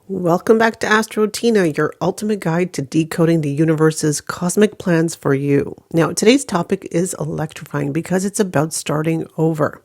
Welcome back to AstroTeena, your ultimate guide to decoding the universe's cosmic plans for you. Now, today's topic is electrifying because it's about starting over.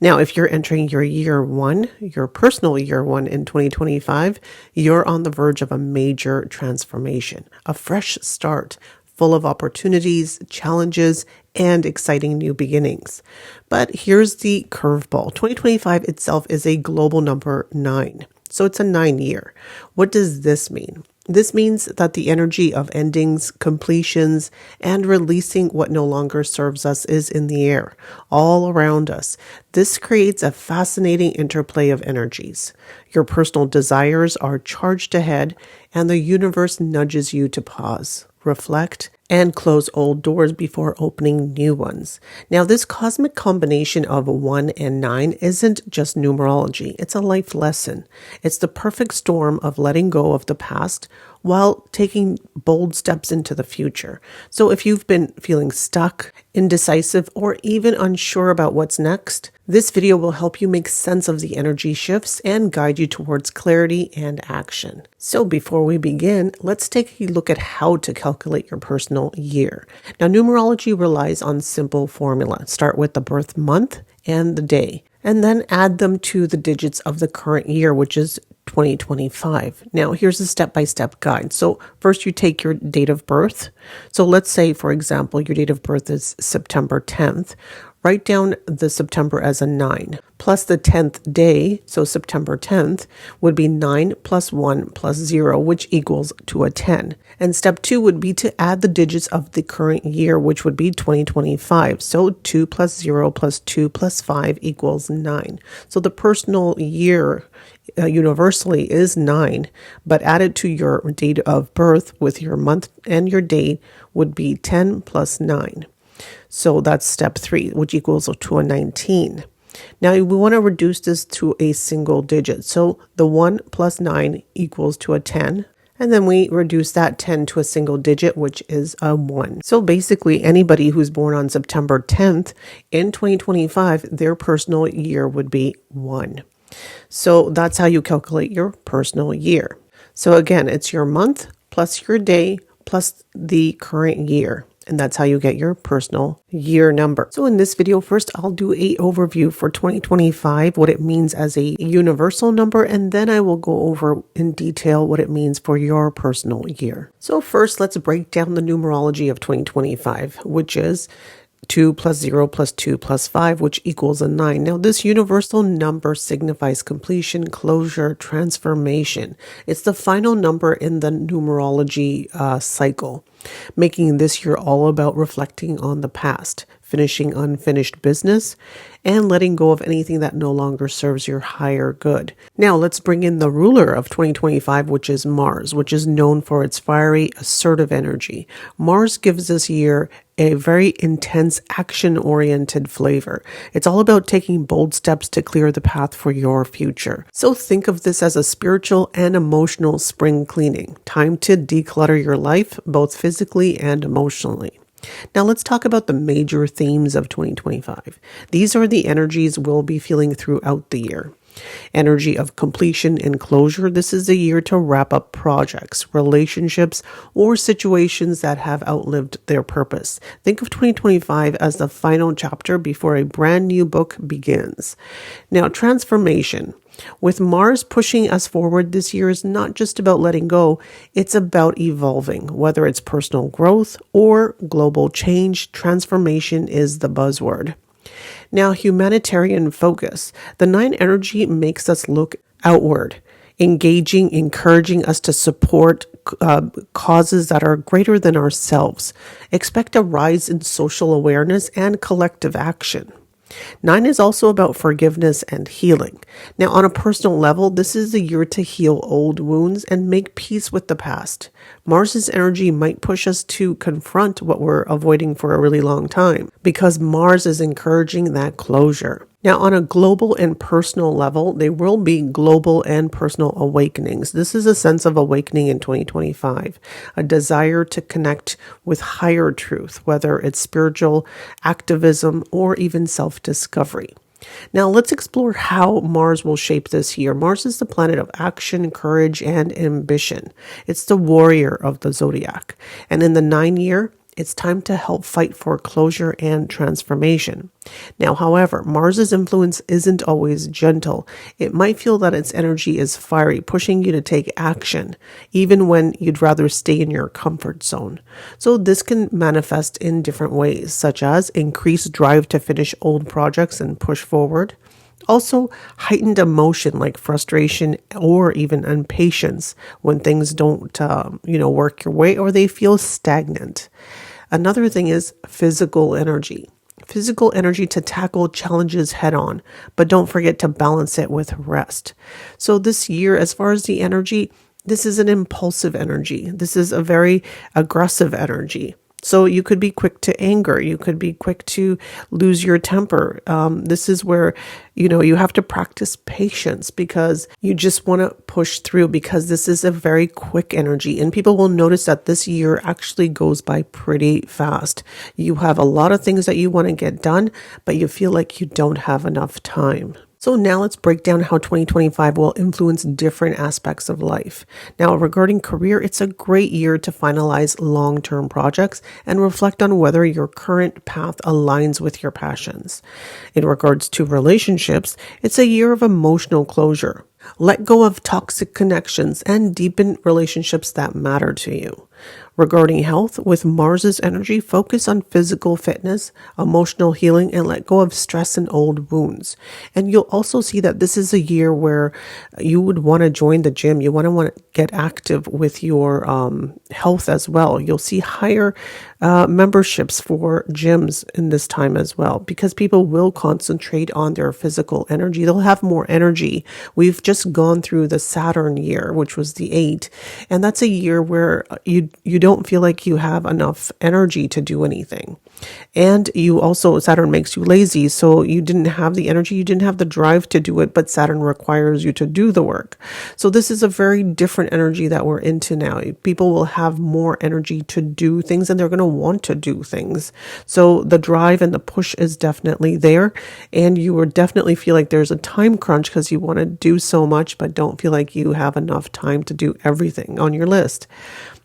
Now, if you're entering your year one, your personal year one in 2025, you're on the verge of a major transformation, a fresh start, full of opportunities, challenges, and exciting new beginnings. But here's the curveball. 2025 itself is a global number 9. So it's a 9 year. What does this mean? This means that the energy of endings, completions, and releasing what no longer serves us is in the air, all around us. This creates a fascinating interplay of energies. Your personal desires are charged ahead, and the universe nudges you to pause, reflect, and close old doors before opening new ones. Now, this cosmic combination of 1 and 9 isn't just numerology. It's a life lesson. It's the perfect storm of letting go of the past while taking bold steps into the future. So if you've been feeling stuck, indecisive, or even unsure about what's next, this video will help you make sense of the energy shifts and guide you towards clarity and action. So before we begin, let's take a look at how to calculate your personal year. Now, numerology relies on simple formula. Start with the birth month and the day, and then add them to the digits of the current year, which is 2025. Now, here's a step-by-step guide. So first you take your date of birth. So let's say, for example, your date of birth is September 10th. Write down the September as a 9, plus the 10th day, so September 10th, would be 9 plus 1 plus 0, which equals to a 10. And step 2 would be to add the digits of the current year, which would be 2025. So 2 plus 0 plus 2 plus 5 equals 9. So the personal year universally is 9, but added to your date of birth with your month and your date would be 10 plus 9. So that's step 3, which equals to a 19. Now we want to reduce this to a single digit. So the 1 plus 9 equals to a 10. And then we reduce that 10 to a single digit, which is a 1. So basically, anybody who's born on September 10th in 2025, their personal year would be 1. So that's how you calculate your personal year. So again, it's your month plus your day plus the current year. And that's how you get your personal year number. So in this video, first I'll do an overview for 2025, what it means as a universal number, and then I will go over in detail what it means for your personal year. So first, let's break down the numerology of 2025, which is 2 plus 0 plus 2 plus 5, which equals a 9. Now, this universal number signifies completion, closure, transformation. It's the final number in the numerology cycle, making this year all about reflecting on the past, finishing unfinished business, and letting go of anything that no longer serves your higher good. Now, let's bring in the ruler of 2025, which is Mars, which is known for its fiery, assertive energy. Mars gives this year a very intense, action-oriented flavor. It's all about taking bold steps to clear the path for your future. So think of this as a spiritual and emotional spring cleaning. Time to declutter your life, both physically and emotionally. Now let's talk about the major themes of 2025. These are the energies we'll be feeling throughout the year. Energy of completion and closure. This is a year to wrap up projects, relationships, or situations that have outlived their purpose. Think of 2025 as the final chapter before a brand new book begins. Now, transformation. With Mars pushing us forward, this year is not just about letting go, it's about evolving. Whether it's personal growth or global change, transformation is the buzzword. Now, humanitarian focus. The 9 energy makes us look outward, engaging, encouraging us to support causes that are greater than ourselves. Expect a rise in social awareness and collective action. 9 is also about forgiveness and healing. Now, on a personal level, this is a year to heal old wounds and make peace with the past. Mars's energy might push us to confront what we're avoiding for a really long time, because Mars is encouraging that closure. Now, on a global and personal level, there will be global and personal awakenings. This is a sense of awakening in 2025, a desire to connect with higher truth, whether it's spiritual, activism, or even self-discovery. Now, let's explore how Mars will shape this year. Mars is the planet of action, courage, and ambition. It's the warrior of the zodiac. And in the 9 year, it's time to help fight for closure and transformation. Now, however, Mars's influence isn't always gentle. It might feel that its energy is fiery, pushing you to take action, even when you'd rather stay in your comfort zone. So this can manifest in different ways, such as increased drive to finish old projects and push forward. Also, heightened emotion like frustration or even impatience when things don't, work your way or they feel stagnant. Another thing is physical energy. Physical energy to tackle challenges head on, but don't forget to balance it with rest. So this year, as far as the energy, this is an impulsive energy. This is a very aggressive energy. So you could be quick to anger. You could be quick to lose your temper. This is where, you have to practice patience because you just want to push through because this is a very quick energy. And people will notice that this year actually goes by pretty fast. You have a lot of things that you want to get done, but you feel like you don't have enough time. So now let's break down how 2025 will influence different aspects of life. Now, regarding career, it's a great year to finalize long-term projects and reflect on whether your current path aligns with your passions. In regards to relationships, it's a year of emotional closure. Let go of toxic connections and deepen relationships that matter to you. Regarding health, with Mars's energy, focus on physical fitness, emotional healing, and let go of stress and old wounds. And you'll also see that this is a year where you would want to join the gym. You want to get active with your health as well. You'll see higher memberships for gyms in this time as well, because people will concentrate on their physical energy. They'll have more energy. We've just gone through the Saturn year, which was the 8, and that's a year where you don't feel like you have enough energy to do anything. And you also, Saturn makes you lazy. So you didn't have the energy, you didn't have the drive to do it, but Saturn requires you to do the work. So this is a very different energy that we're into now. People will have more energy to do things and they're going to want to do things. So the drive and the push is definitely there. And you will definitely feel like there's a time crunch because you want to do so much, but don't feel like you have enough time to do everything on your list.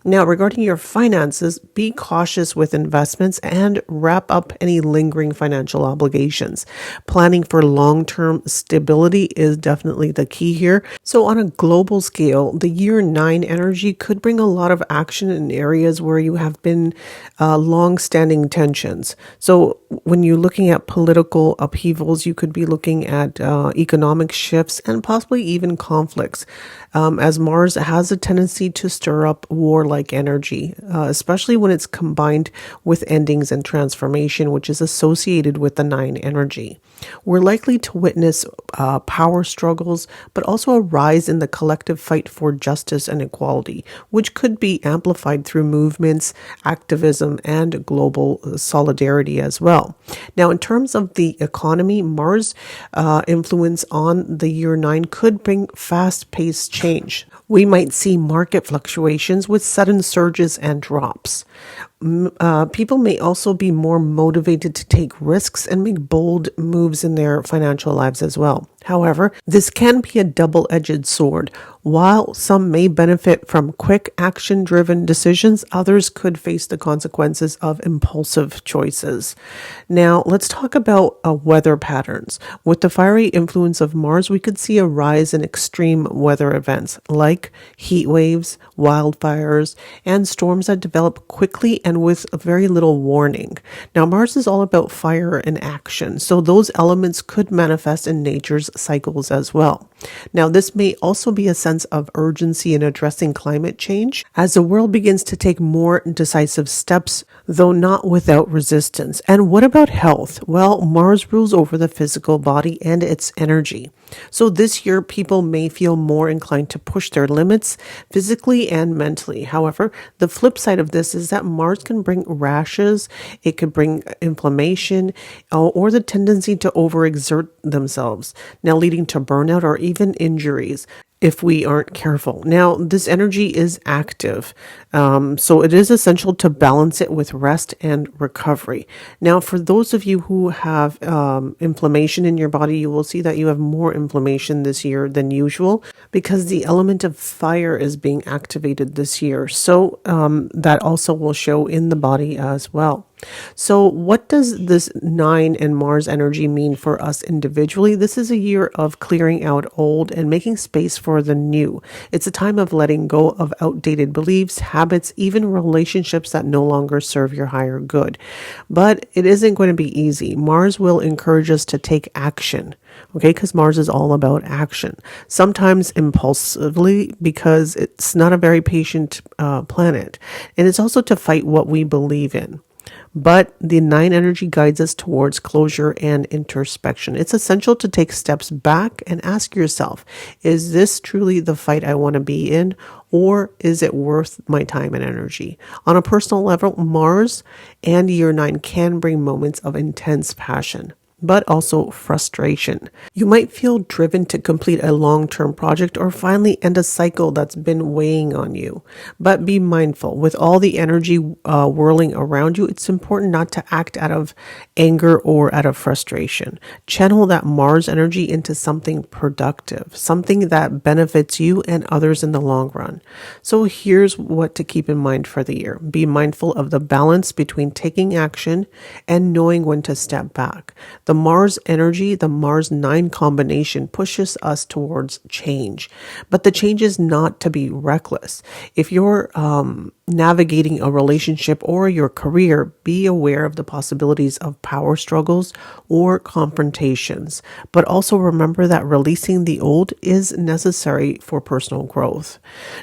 Now, regarding your finances, be cautious with investments and wrap up any lingering financial obligations. Planning for long-term stability is definitely the key here. So on a global scale, the year 9 energy could bring a lot of action in areas where you have been long-standing tensions. So when you're looking at political upheavals, you could be looking at economic shifts and possibly even conflicts, as Mars has a tendency to stir up war-like energy, especially when it's combined with endings and transformation, which is associated with the 9 energy. We're likely to witness power struggles, but also a rise in the collective fight for justice and equality, which could be amplified through movements, activism, and global solidarity as well. Now, in terms of the economy, Mars' influence on the year 9 could bring fast-paced change. We might see market fluctuations with sudden surges and drops. People may also be more motivated to take risks and make bold moves in their financial lives as well. However, this can be a double-edged sword. While some may benefit from quick action-driven decisions, others could face the consequences of impulsive choices. Now, let's talk about weather patterns. With the fiery influence of Mars, we could see a rise in extreme weather events like heat waves, wildfires, and storms that develop quickly and with very little warning. Now, Mars is all about fire and action, so those elements could manifest in nature's cycles as well. Now, this may also be a sense of urgency in addressing climate change as the world begins to take more decisive steps, though not without resistance. And what about health? Well, Mars rules over the physical body and its energy. So this year, people may feel more inclined to push their limits physically and mentally. However, the flip side of this is that Mars can bring rashes, it could bring inflammation, or the tendency to overexert themselves, now leading to burnout or even injuries. if we aren't careful. Now, this energy is active, so it is essential to balance it with rest and recovery. Now, for those of you who have inflammation in your body, you will see that you have more inflammation this year than usual because the element of fire is being activated this year. So that also will show in the body as well. So what does this 9 and Mars energy mean for us individually? This is a year of clearing out old and making space for the new. It's a time of letting go of outdated beliefs, habits, even relationships that no longer serve your higher good. But it isn't going to be easy. Mars will encourage us to take action. Okay, because Mars is all about action, sometimes impulsively because it's not a very patient planet. And it's also to fight what we believe in. But the 9 energy guides us towards closure and introspection. It's essential to take steps back and ask yourself, is this truly the fight I want to be in, or is it worth my time and energy? On a personal level, Mars and year 9 can bring moments of intense passion, but also frustration. You might feel driven to complete a long-term project or finally end a cycle that's been weighing on you. But be mindful, with all the energy whirling around you, it's important not to act out of anger or out of frustration. Channel that Mars energy into something productive, something that benefits you and others in the long run. So here's what to keep in mind for the year. Be mindful of the balance between taking action and knowing when to step back. The Mars energy, the Mars 9 combination pushes us towards change, but the change is not to be reckless. If you're navigating a relationship or your career, be aware of the possibilities of power struggles or confrontations, but also remember that releasing the old is necessary for personal growth.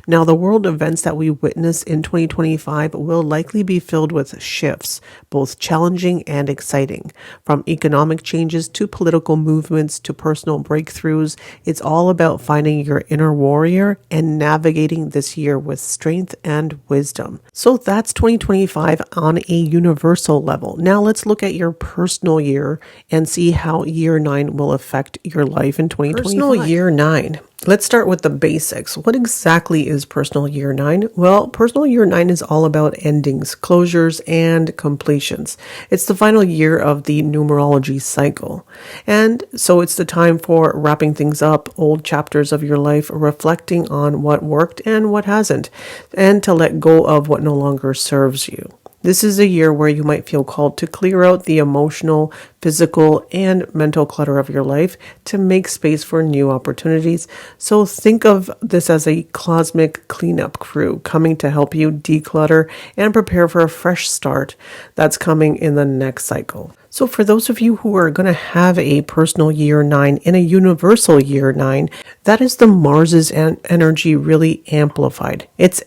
Now, the world events that we witness in 2025 will likely be filled with shifts, both challenging and exciting, from economic changes to political movements to personal breakthroughs. It's all about finding your inner warrior and navigating this year with strength and wisdom. So that's 2025 on a universal level. Now let's look at your personal year and see how year 9 will affect your life in 2025. Personal year 9. Let's start with the basics. What exactly is personal year 9? Well, personal year 9 is all about endings, closures, and completions. It's the final year of the numerology cycle. And so it's the time for wrapping things up, old chapters of your life, reflecting on what worked and what hasn't, and to let go of what no longer serves you. This is a year where you might feel called to clear out the emotional, physical, and mental clutter of your life to make space for new opportunities. So think of this as a cosmic cleanup crew coming to help you declutter and prepare for a fresh start that's coming in the next cycle. So for those of you who are going to have a personal year 9 and a universal year 9, that is the Mars's energy really amplified. It's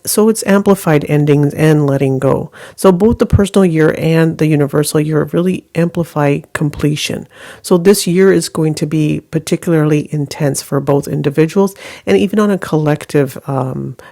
amplified endings and letting go. So both the personal year and the universal year really amplify completion. So this year is going to be particularly intense for both individuals and even on a collective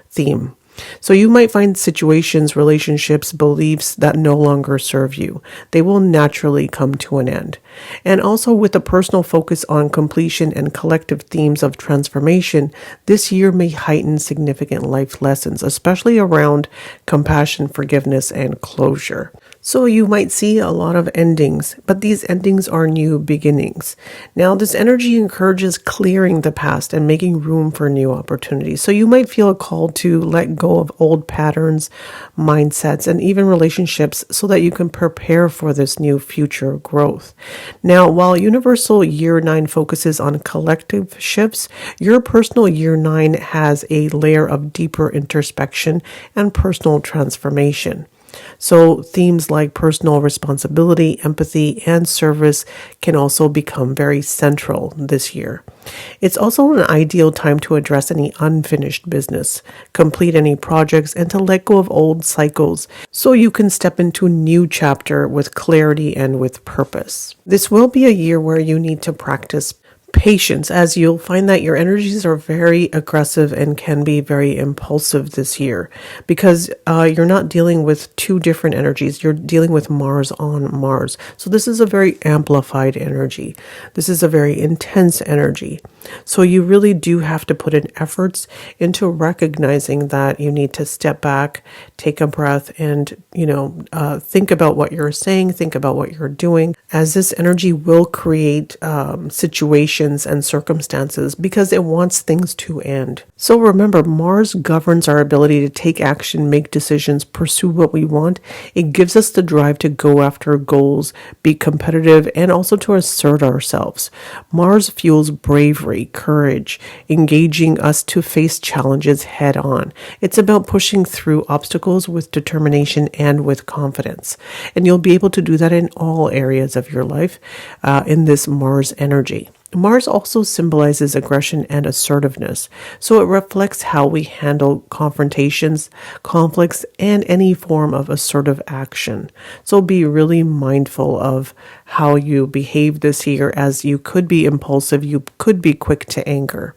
theme. So you might find situations, relationships, beliefs that no longer serve you. They will naturally come to an end. And also with a personal focus on completion and collective themes of transformation, this year may heighten significant life lessons, especially around compassion, forgiveness, and closure. So you might see a lot of endings, but these endings are new beginnings. Now, this energy encourages clearing the past and making room for new opportunities. So you might feel a call to let go of old patterns, mindsets, and even relationships so that you can prepare for this new future growth. Now, while Universal Year 9 focuses on collective shifts, your personal Year 9 has a layer of deeper introspection and personal transformation. So themes like personal responsibility, empathy, and service can also become very central this year. It's also an ideal time to address any unfinished business, complete any projects, and to let go of old cycles so you can step into a new chapter with clarity and with purpose. This will be a year where you need to practice Patience, as you'll find that your energies are very aggressive and can be very impulsive this year because you're not dealing with two different energies. You're dealing with Mars on Mars. So this is a very amplified energy. This is a very intense energy. So you really do have to put in efforts into recognizing that you need to step back, take a breath, and, think about what you're saying, think about what you're doing, as this energy will create situations and circumstances because it wants things to end. So remember, Mars governs our ability to take action, make decisions, pursue what we want. It gives us the drive to go after goals, be competitive, and also to assert ourselves. Mars fuels bravery, courage, engaging us to face challenges head on. It's about pushing through obstacles with determination and with confidence. And you'll be able to do that in all areas of your life in this Mars energy. Mars also symbolizes aggression and assertiveness, so it reflects how we handle confrontations, conflicts, and any form of assertive action. So be really mindful of how you behave this year, as you could be impulsive, you could be quick to anger.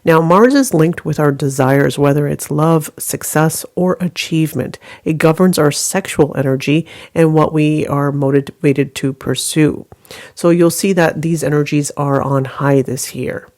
Now, Mars is linked with our desires, whether it's love, success, or achievement. It governs our sexual energy and what we are motivated to pursue. So you'll see that these energies are on high this year.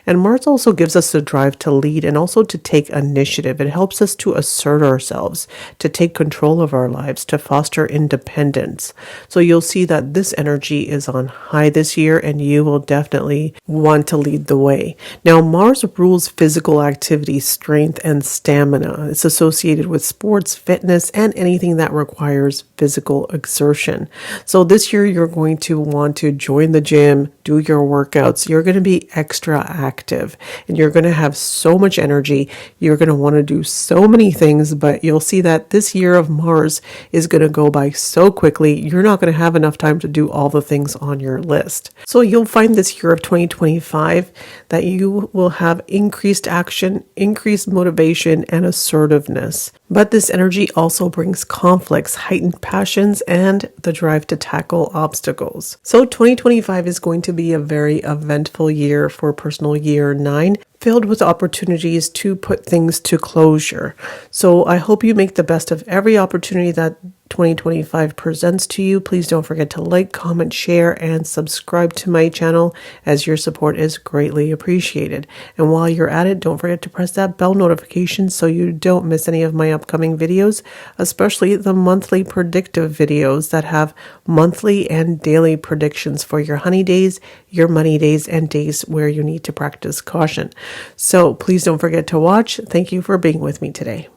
And Mars also gives us the drive to lead and also to take initiative. It helps us to assert ourselves, to take control of our lives, to foster independence. So you'll see that this energy is on high this year, and you will definitely want to lead the way. Now, Mars rules physical activity, strength, and stamina. It's associated with sports, fitness, and anything that requires physical exertion. So this year, you're going to want to join the gym, do your workouts. You're going to be extra active and you're going to have so much energy. You're going to want to do so many things, but you'll see that this year of Mars is going to go by so quickly. You're not going to have enough time to do all the things on your list. So you'll find this year of 2025 that you will have increased action, increased motivation, and assertiveness. But this energy also brings conflicts, heightened passions, and the drive to tackle obstacles. So 2025 is going to be a very eventful year for personal year 9, filled with opportunities to put things to closure. So I hope you make the best of every opportunity that 2025 presents to you. Please don't forget to like, comment, share, and subscribe to my channel, as your support is greatly appreciated. And while you're at it, don't forget to press that bell notification so you don't miss any of my upcoming videos, especially the monthly predictive videos that have monthly and daily predictions for your honey days, your money days, and days where you need to practice caution. So please don't forget to watch. Thank you for being with me today.